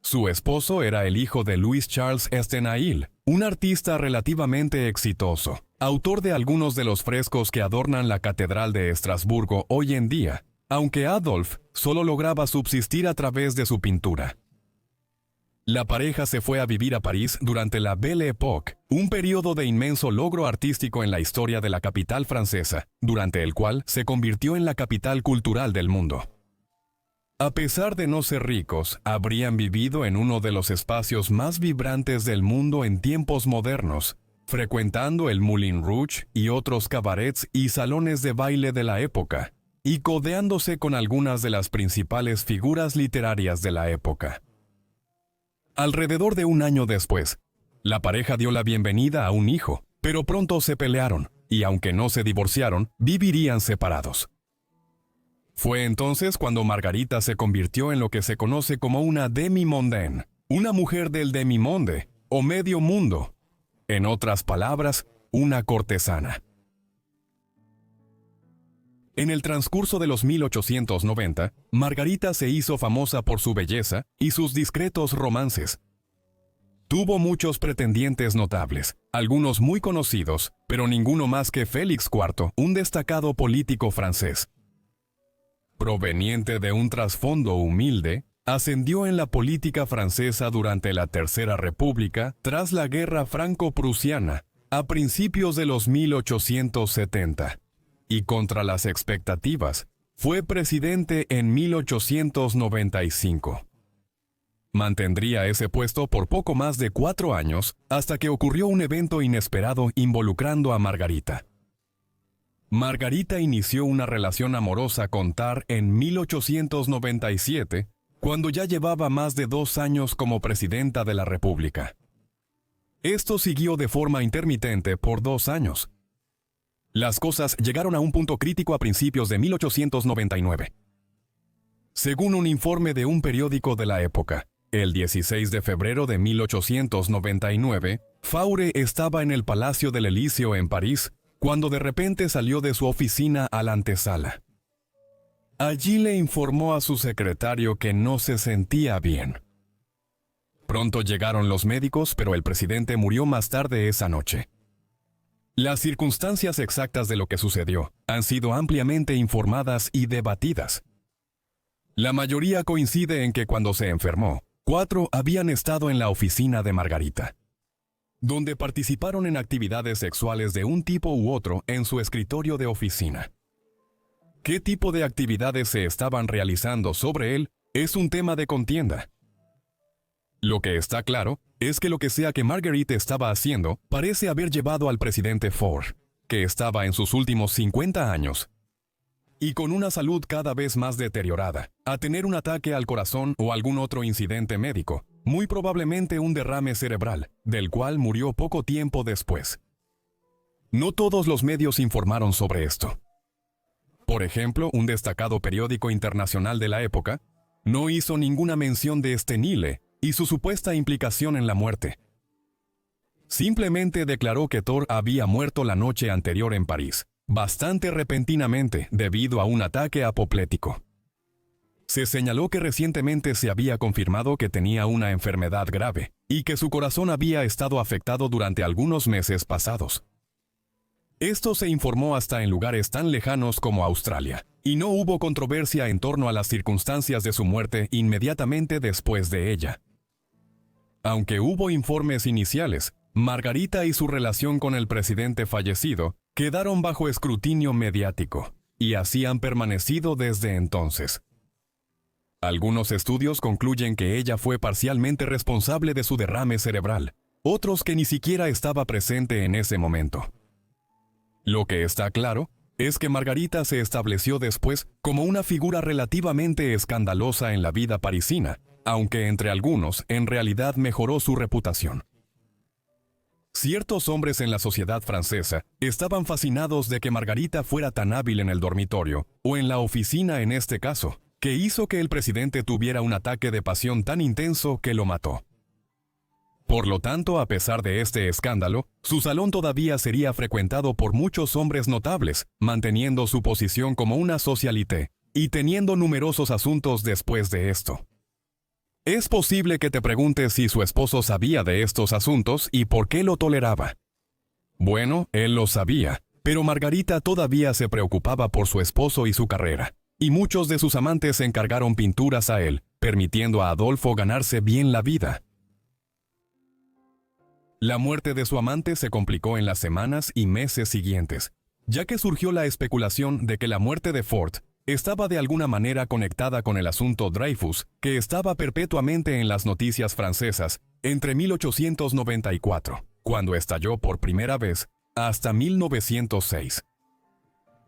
Su esposo era el hijo de Louis Charles Stenil, un artista relativamente exitoso, autor de algunos de los frescos que adornan la Catedral de Estrasburgo hoy en día, aunque Adolphe solo lograba subsistir a través de su pintura. La pareja se fue a vivir a París durante la Belle Époque, un periodo de inmenso logro artístico en la historia de la capital francesa, durante el cual se convirtió en la capital cultural del mundo. A pesar de no ser ricos, habrían vivido en uno de los espacios más vibrantes del mundo en tiempos modernos, frecuentando el Moulin Rouge y otros cabarets y salones de baile de la época, y codeándose con algunas de las principales figuras literarias de la época. Alrededor de un año después, la pareja dio la bienvenida a un hijo, pero pronto se pelearon, y aunque no se divorciaron, vivirían separados. Fue entonces cuando Margarita se convirtió en lo que se conoce como una demi-mondaine, una mujer del demimonde, o medio mundo. En otras palabras, una cortesana. En el transcurso de los 1890, Margarita se hizo famosa por su belleza y sus discretos romances. Tuvo muchos pretendientes notables, algunos muy conocidos, pero ninguno más que Félix IV, un destacado político francés. Proveniente de un trasfondo humilde, ascendió en la política francesa durante la Tercera República tras la Guerra Franco-Prusiana, a principios de los 1870, y contra las expectativas, fue presidente en 1895. Mantendría ese puesto por poco más de 4 años hasta que ocurrió un evento inesperado involucrando a Margarita. Margarita inició una relación amorosa con Tar en 1897, cuando ya llevaba más de 2 años como presidenta de la República. Esto siguió de forma intermitente por 2 años. Las cosas llegaron a un punto crítico a principios de 1899. Según un informe de un periódico de la época, el 16 de febrero de 1899, Faure estaba en el Palacio del Elíseo en París, cuando de repente salió de su oficina a la antesala. Allí le informó a su secretario que no se sentía bien. Pronto llegaron los médicos, pero el presidente murió más tarde esa noche. Las circunstancias exactas de lo que sucedió han sido ampliamente informadas y debatidas. La mayoría coincide en que cuando se enfermó, 4 habían estado en la oficina de Margarita, donde participaron en actividades sexuales de un tipo u otro en su escritorio de oficina. ¿Qué tipo de actividades se estaban realizando sobre él? Es un tema de contienda. Lo que está claro es que lo que sea que Marguerite estaba haciendo parece haber llevado al presidente Ford, que estaba en sus últimos 50 años, y con una salud cada vez más deteriorada, a tener un ataque al corazón o algún otro incidente médico, muy probablemente un derrame cerebral, del cual murió poco tiempo después. No todos los medios informaron sobre esto. Por ejemplo, un destacado periódico internacional de la época no hizo ninguna mención de Stenille y su supuesta implicación en la muerte. Simplemente declaró que Thor había muerto la noche anterior en París, bastante repentinamente debido a un ataque apoplético. Se señaló que recientemente se había confirmado que tenía una enfermedad grave y que su corazón había estado afectado durante algunos meses pasados. Esto se informó hasta en lugares tan lejanos como Australia, y no hubo controversia en torno a las circunstancias de su muerte inmediatamente después de ella. Aunque hubo informes iniciales, Margarita y su relación con el presidente fallecido quedaron bajo escrutinio mediático, y así han permanecido desde entonces. Algunos estudios concluyen que ella fue parcialmente responsable de su derrame cerebral, otros que ni siquiera estaba presente en ese momento. Lo que está claro es que Margarita se estableció después como una figura relativamente escandalosa en la vida parisina, aunque entre algunos en realidad mejoró su reputación. Ciertos hombres en la sociedad francesa estaban fascinados de que Margarita fuera tan hábil en el dormitorio, o en la oficina en este caso, que hizo que el presidente tuviera un ataque de pasión tan intenso que lo mató. Por lo tanto, a pesar de este escándalo, su salón todavía sería frecuentado por muchos hombres notables, manteniendo su posición como una socialité, y teniendo numerosos asuntos después de esto. Es posible que te preguntes si su esposo sabía de estos asuntos y por qué lo toleraba. Bueno, él lo sabía, pero Margarita todavía se preocupaba por su esposo y su carrera, y muchos de sus amantes encargaron pinturas a él, permitiendo a Adolfo ganarse bien la vida. La muerte de su amante se complicó en las semanas y meses siguientes, ya que surgió la especulación de que la muerte de Ford estaba de alguna manera conectada con el asunto Dreyfus, que estaba perpetuamente en las noticias francesas entre 1894, cuando estalló por primera vez, hasta 1906.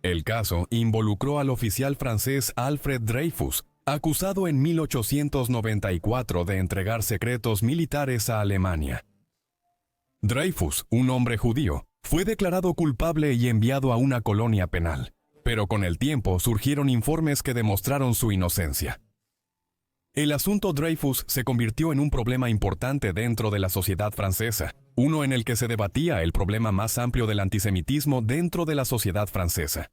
El caso involucró al oficial francés Alfred Dreyfus, acusado en 1894 de entregar secretos militares a Alemania. Dreyfus, un hombre judío, fue declarado culpable y enviado a una colonia penal, pero con el tiempo surgieron informes que demostraron su inocencia. El asunto Dreyfus se convirtió en un problema importante dentro de la sociedad francesa, uno en el que se debatía el problema más amplio del antisemitismo dentro de la sociedad francesa.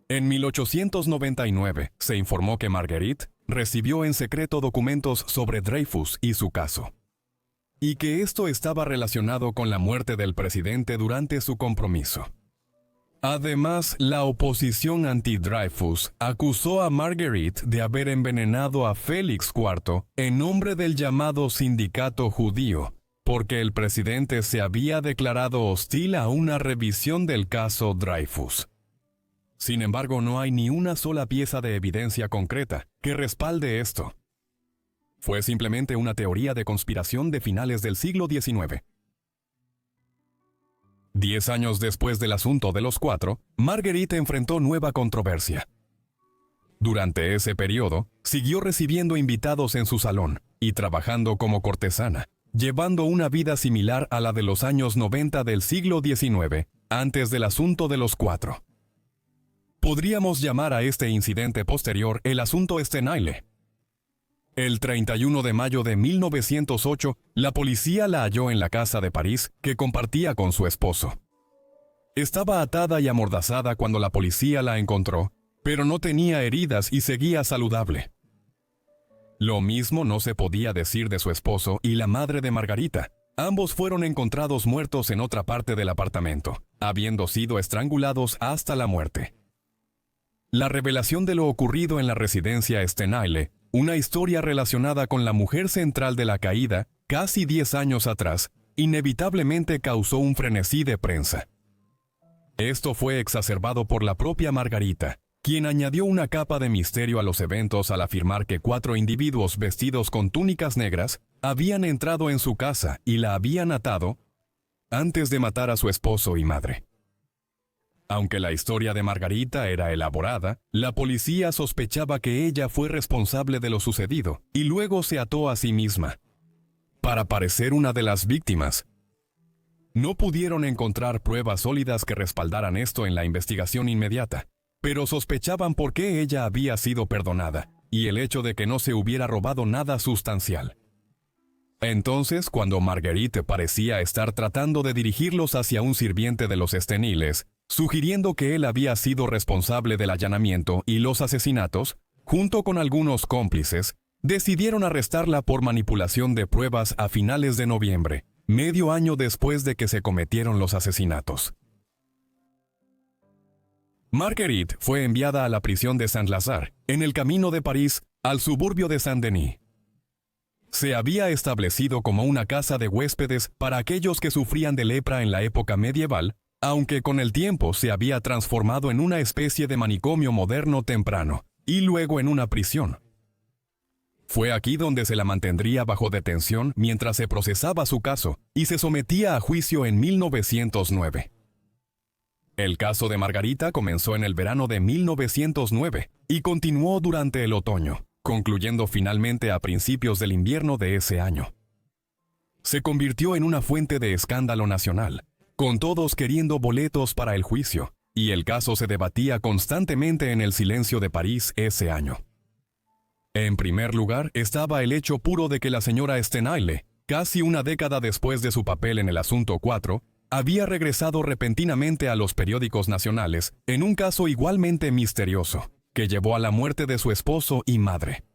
En 1899 se informó que Marguerite recibió en secreto documentos sobre Dreyfus y su caso, y que esto estaba relacionado con la muerte del presidente durante su compromiso. Además, la oposición anti-Dreyfus acusó a Marguerite de haber envenenado a Félix IV en nombre del llamado sindicato judío, porque el presidente se había declarado hostil a una revisión del caso Dreyfus. Sin embargo, no hay ni una sola pieza de evidencia concreta que respalde esto. Fue simplemente una teoría de conspiración de finales del siglo XIX. 10 años después del asunto de los cuatro, Marguerite enfrentó nueva controversia. Durante ese periodo, siguió recibiendo invitados en su salón y trabajando como cortesana, llevando una vida similar a la de los años 90 del siglo XIX, antes del asunto de los cuatro. Podríamos llamar a este incidente posterior el asunto Stenheile. El 31 de mayo de 1908, la policía la halló en la casa de París que compartía con su esposo. Estaba atada y amordazada cuando la policía la encontró, pero no tenía heridas y seguía saludable. Lo mismo no se podía decir de su esposo y la madre de Margarita. Ambos fueron encontrados muertos en otra parte del apartamento, habiendo sido estrangulados hasta la muerte. La revelación de lo ocurrido en la residencia Stenheile, una historia relacionada con la mujer central de la caída, casi 10 años atrás, inevitablemente causó un frenesí de prensa. Esto fue exacerbado por la propia Margarita, quien añadió una capa de misterio a los eventos al afirmar que 4 individuos vestidos con túnicas negras habían entrado en su casa y la habían atado antes de matar a su esposo y madre. Aunque la historia de Margarita era elaborada, la policía sospechaba que ella fue responsable de lo sucedido y luego se ató a sí misma para parecer una de las víctimas. No pudieron encontrar pruebas sólidas que respaldaran esto en la investigación inmediata, pero sospechaban por qué ella había sido perdonada y el hecho de que no se hubiera robado nada sustancial. Entonces, cuando Marguerite parecía estar tratando de dirigirlos hacia un sirviente de los Stenhiles, sugiriendo que él había sido responsable del allanamiento y los asesinatos, junto con algunos cómplices, decidieron arrestarla por manipulación de pruebas a finales de noviembre, medio año después de que se cometieron los asesinatos. Marguerite fue enviada a la prisión de Saint-Lazare, en el camino de París, al suburbio de Saint-Denis. Se había establecido como una casa de huéspedes para aquellos que sufrían de lepra en la época medieval, aunque con el tiempo se había transformado en una especie de manicomio moderno temprano, y luego en una prisión. Fue aquí donde se la mantendría bajo detención mientras se procesaba su caso y se sometía a juicio en 1909. El caso de Margarita comenzó en el verano de 1909 y continuó durante el otoño, concluyendo finalmente a principios del invierno de ese año. Se convirtió en una fuente de escándalo nacional, con todos queriendo boletos para el juicio, y el caso se debatía constantemente en el silencio de París ese año. En primer lugar estaba el hecho puro de que la señora Stenheile, casi una década después de su papel en el asunto 4, había regresado repentinamente a los periódicos nacionales en un caso igualmente misterioso, que llevó a la muerte de su esposo y madre.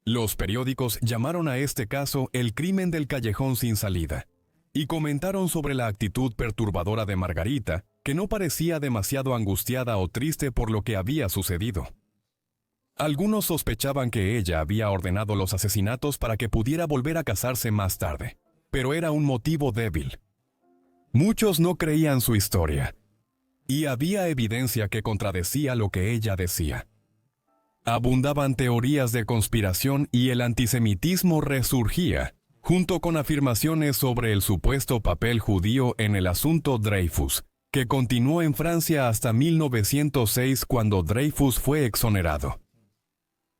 Los periódicos llamaron a este caso el crimen del callejón sin salida, y comentaron sobre la actitud perturbadora de Margarita, que no parecía demasiado angustiada o triste por lo que había sucedido. Algunos sospechaban que ella había ordenado los asesinatos para que pudiera volver a casarse más tarde, pero era un motivo débil. Muchos no creían su historia, y había evidencia que contradecía lo que ella decía. Abundaban teorías de conspiración y el antisemitismo resurgía, junto con afirmaciones sobre el supuesto papel judío en el asunto Dreyfus, que continuó en Francia hasta 1906 cuando Dreyfus fue exonerado.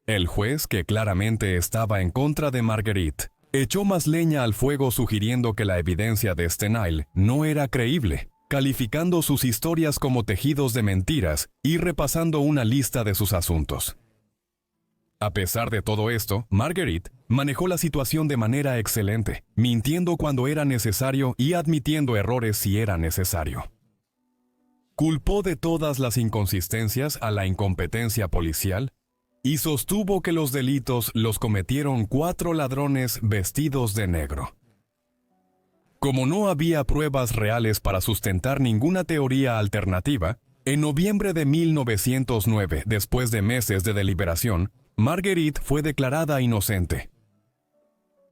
El juez, que claramente estaba en contra de Marguerite, echó más leña al fuego sugiriendo que la evidencia de Stenheile no era creíble, calificando sus historias como tejidos de mentiras y repasando una lista de sus asuntos. A pesar de todo esto, Marguerite manejó la situación de manera excelente, mintiendo cuando era necesario y admitiendo errores si era necesario. Culpó de todas las inconsistencias a la incompetencia policial y sostuvo que los delitos los cometieron 4 ladrones vestidos de negro. Como no había pruebas reales para sustentar ninguna teoría alternativa, en noviembre de 1909, después de meses de deliberación, Marguerite fue declarada inocente.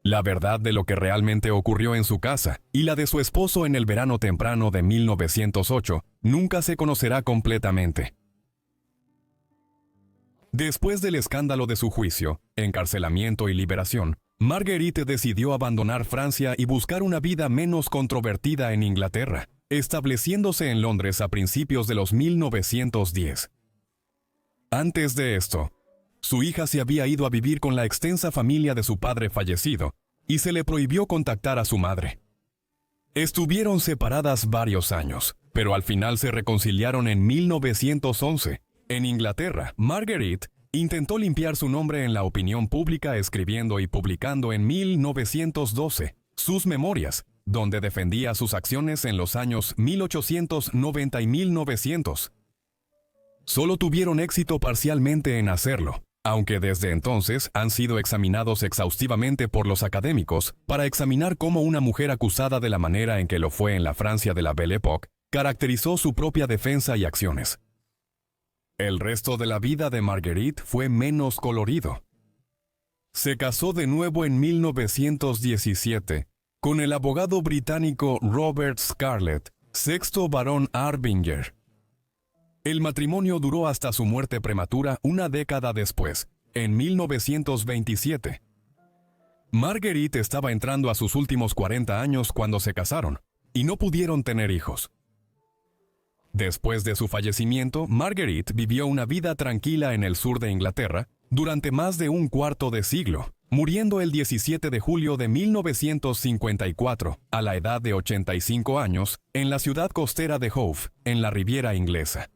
La verdad de lo que realmente ocurrió en su casa y la de su esposo en el verano temprano de 1908 nunca se conocerá completamente. Después del escándalo de su juicio, encarcelamiento y liberación, Marguerite decidió abandonar Francia y buscar una vida menos controvertida en Inglaterra, estableciéndose en Londres a principios de los 1910. Antes de esto, su hija se había ido a vivir con la extensa familia de su padre fallecido y se le prohibió contactar a su madre. Estuvieron separadas varios años, pero al final se reconciliaron en 1911. En Inglaterra, Marguerite intentó limpiar su nombre en la opinión pública escribiendo y publicando en 1912 sus memorias, donde defendía sus acciones en los años 1890 y 1900. Solo tuvieron éxito parcialmente en hacerlo, aunque desde entonces han sido examinados exhaustivamente por los académicos para examinar cómo una mujer acusada de la manera en que lo fue en la Francia de la Belle Époque caracterizó su propia defensa y acciones. El resto de la vida de Marguerite fue menos colorido. Se casó de nuevo en 1917 con el abogado británico Robert Scarlett, sexto barón Arbinger. El matrimonio duró hasta su muerte prematura una década después, en 1927. Marguerite estaba entrando a sus últimos 40 años cuando se casaron, y no pudieron tener hijos. Después de su fallecimiento, Marguerite vivió una vida tranquila en el sur de Inglaterra durante más de un cuarto de siglo, muriendo el 17 de julio de 1954, a la edad de 85 años, en la ciudad costera de Hove, en la Riviera Inglesa.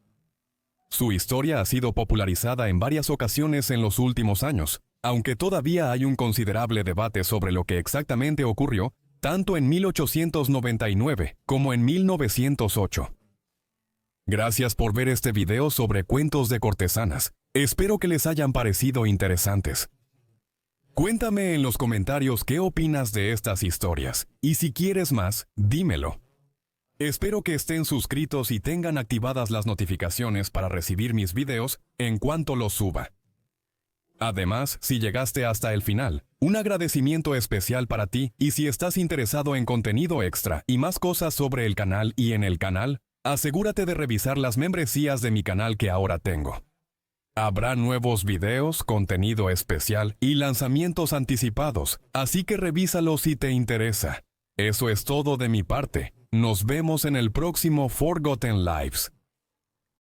Su historia ha sido popularizada en varias ocasiones en los últimos años, aunque todavía hay un considerable debate sobre lo que exactamente ocurrió, tanto en 1899 como en 1908. Gracias por ver este video sobre cuentos de cortesanas. Espero que les hayan parecido interesantes. Cuéntame en los comentarios qué opinas de estas historias, y si quieres más, dímelo. Espero que estén suscritos y tengan activadas las notificaciones para recibir mis videos en cuanto los suba. Además, si llegaste hasta el final, un agradecimiento especial para ti, y si estás interesado en contenido extra y más cosas sobre el canal y en el canal, asegúrate de revisar las membresías de mi canal que ahora tengo. Habrá nuevos videos, contenido especial y lanzamientos anticipados, así que revísalo si te interesa. Eso es todo de mi parte. Nos vemos en el próximo Forgotten Lives.